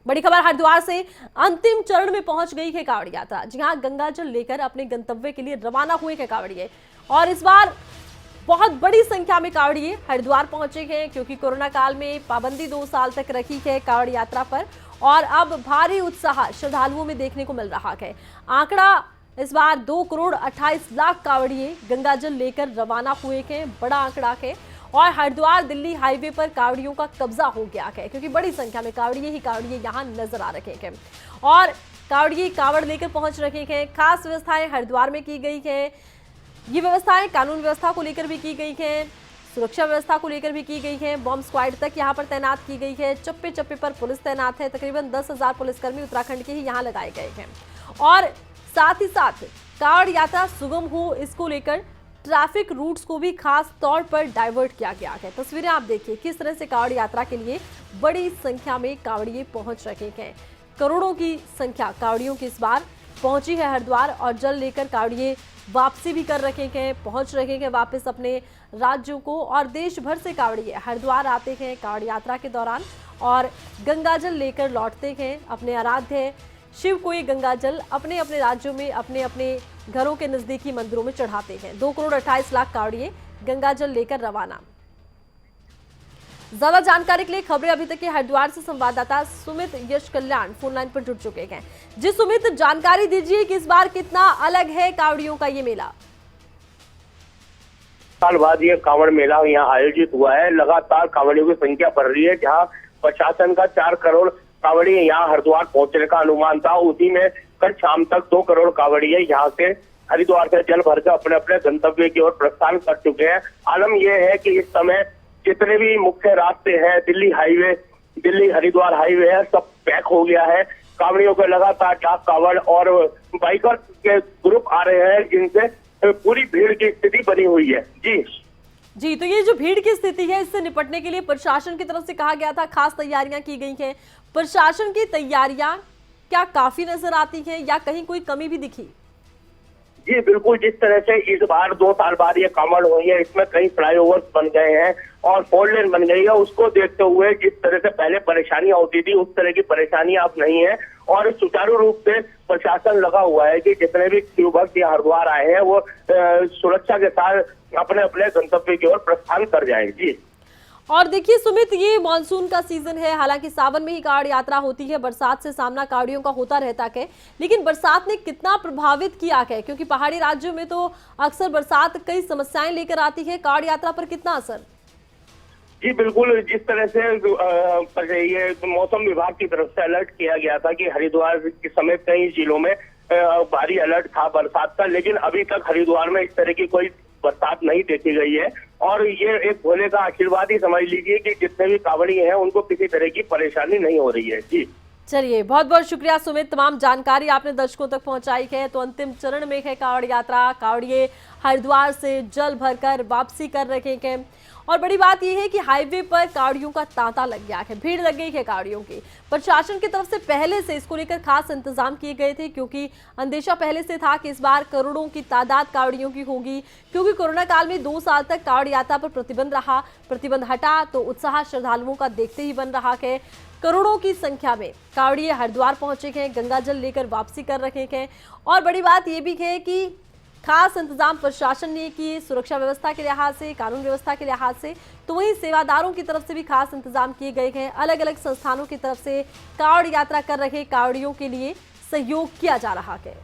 बड़ी खबर हरिद्वार से अंतिम चरण में पहुंच गई है कांवड़ यात्रा। जी हां, गंगा जल लेकर अपने गंतव्य के लिए रवाना हुए हैं कांवड़िए और इस बार बहुत बड़ी संख्या में कांवड़िए हरिद्वार पहुंचे हैं क्योंकि कोरोना काल में पाबंदी 2 साल तक रखी है कांवड़ यात्रा पर और अब भारी उत्साह श्रद्धालुओं में देखने को मिल रहा है। आंकड़ा इस बार 2 करोड़ 28 लाख कांवड़िए गंगा जल लेकर रवाना हुए हैं। बड़ा आंकड़ा है और हरिद्वार दिल्ली हाईवे पर कांवड़ियों का कब्जा हो गया है क्योंकि बड़ी संख्या में कांवड़िए यहां नजर आ रहे हैं और कांवड़िए कांवड़ लेकर पहुंच रहे हैं। खास व्यवस्थाएं हरिद्वार में की गई है। ये व्यवस्थाएं कानून व्यवस्था को लेकर भी की गई है, सुरक्षा व्यवस्था को लेकर भी की गई है। बॉम्ब स्क्वाड तक यहां पर तैनात की गई है। चप्पे चप्पे पर पुलिस तैनात है। तकरीबन 10,000 पुलिसकर्मी उत्तराखंड के ही यहां लगाए गए हैं और साथ ही साथ कांवड़ यात्रा सुगम हो इसको लेकर ट्रैफिक रूट्स को भी खास तौर पर डाइवर्ट किया गया है। तस्वीरें आप देखिए किस तरह से कांवड़ यात्रा के लिए बड़ी संख्या में कांवड़िए पहुंच रहे हैं। करोड़ों की संख्या कांवड़ियों की इस बार पहुंची है हरिद्वार और जल लेकर कांवड़िए वापसी भी कर रहे हैं, पहुंच रहे हैं वापस अपने राज्यों को और देश भर से कांवड़िए हरिद्वार आते हैं कांवड़ यात्रा के दौरान और गंगा जल लेकर लौटते हैं। अपने आराध्य शिव को ये गंगा जल अपने अपने राज्यों में अपने अपने घरों के नजदीकी मंदिरों में चढ़ाते हैं। 2 करोड़ 28 लाख कांवड़िए गंगा जल लेकर रवाना। ज्यादा जानकारी के लिए खबरें अभी तक के हरिद्वार से संवाददाता सुमित यश कल्याण फोन लाइन पर जुड़ चुके हैं। जी सुमित, जानकारी दीजिए कि इस बार कितना अलग है कांवड़ियों का ये मेला। साल बाद ये कांवड़ मेला यहाँ आयोजित हुआ है। लगातार कांवड़ियों की संख्या बढ़ रही है। जहाँ प्रशासन का 4 करोड़ कांवड़िए यहाँ हरिद्वार पहुंचने का अनुमान था, उसी में कल शाम तक 2 करोड़ कांवड़िए यहाँ से हरिद्वार से जल भरकर अपने अपने गंतव्य की ओर प्रस्थान कर चुके हैं। आलम यह है कि इस समय जितने भी मुख्य रास्ते हैं, दिल्ली हरिद्वार हाईवे है, सब पैक हो गया है। कांवड़ियों के लगातार डाक कांवड़ और बाइकर के ग्रुप आ रहे हैं, जिनसे पूरी भीड़ की स्थिति बनी हुई है। जी, तो ये जो भीड़ की स्थिति है इससे निपटने के लिए प्रशासन की तरफ से कहा गया था खास तैयारियां की गई हैं। प्रशासन की तैयारियां क्या काफी नजर आती हैं या कहीं कोई कमी भी दिखी? जी बिल्कुल, जिस तरह से इस बार 2 साल बाद ये कांवड़ हुई है, इसमें कई फ्लाईओवर्स बन गए हैं और 4 लेन बन गई है। उसको देखते हुए जिस तरह से पहले परेशानियां होती थी उस तरह की परेशानियां अब नहीं है और सुचारू रूप से प्रशासन लगा हुआ है कि जितने भी शिव भक्त यहाँ हरिद्वार आए हैं वो सुरक्षा के साथ अपने अपने गंतव्य की ओर प्रस्थान कर जाए। जी, और देखिए सुमित, ये मानसून का सीजन है, हालांकि सावन में ही कांवड़ यात्रा होती है, बरसात से सामना कांवड़ियों का होता रहता है, लेकिन बरसात ने कितना प्रभावित किया है क्योंकि पहाड़ी राज्यों में तो अक्सर बरसात कई समस्याएं लेकर आती है, कांवड़ यात्रा पर कितना असर? जी बिल्कुल, जिस तरह से ये मौसम विभाग की तरफ से अलर्ट किया गया था कि हरिद्वार के समेत कई जिलों में भारी अलर्ट था बरसात का, लेकिन अभी तक हरिद्वार में इस तरह की कोई बरसात नहीं देखी गई है और ये एक भोले का आशीर्वाद ही समझ लीजिए कि जितने भी कांवड़ी हैं उनको किसी तरह की परेशानी नहीं हो रही है। जी चलिए, बहुत बहुत शुक्रिया सुमित, तमाम जानकारी आपने दर्शकों तक पहुंचाई है। तो अंतिम चरण में है कांवड़ यात्रा, कांवड़िए हरिद्वार से जल भरकर वापसी कर रहे हैं और बड़ी बात यह है कि हाईवे पर कांवड़ियों का तांता लग गया है, भीड़ लग गई है कांवड़ियों की। प्रशासन की तरफ से पहले से इसको लेकर खास इंतजाम किए गए थे क्योंकि अंदेशा पहले से था कि इस बार करोड़ों की तादाद कांवड़ियों की होगी क्योंकि कोरोना काल में 2 साल तक कांवड़ यात्रा पर प्रतिबंध रहा। प्रतिबंध हटा तो उत्साह श्रद्धालुओं का देखते ही बन रहा है। करोड़ों की संख्या में कांवड़िए हरिद्वार पहुंचे हैं, गंगा जल लेकर वापसी कर रहे हैं और बड़ी बात यह भी है कि खास इंतजाम प्रशासन ने किए सुरक्षा व्यवस्था के लिहाज से, कानून व्यवस्था के लिहाज से, तो वहीं सेवादारों की तरफ से भी खास इंतजाम किए गए हैं। अलग अलग संस्थानों की तरफ से कांवड़ यात्रा कर रहे कांवड़ियों के लिए सहयोग किया जा रहा है।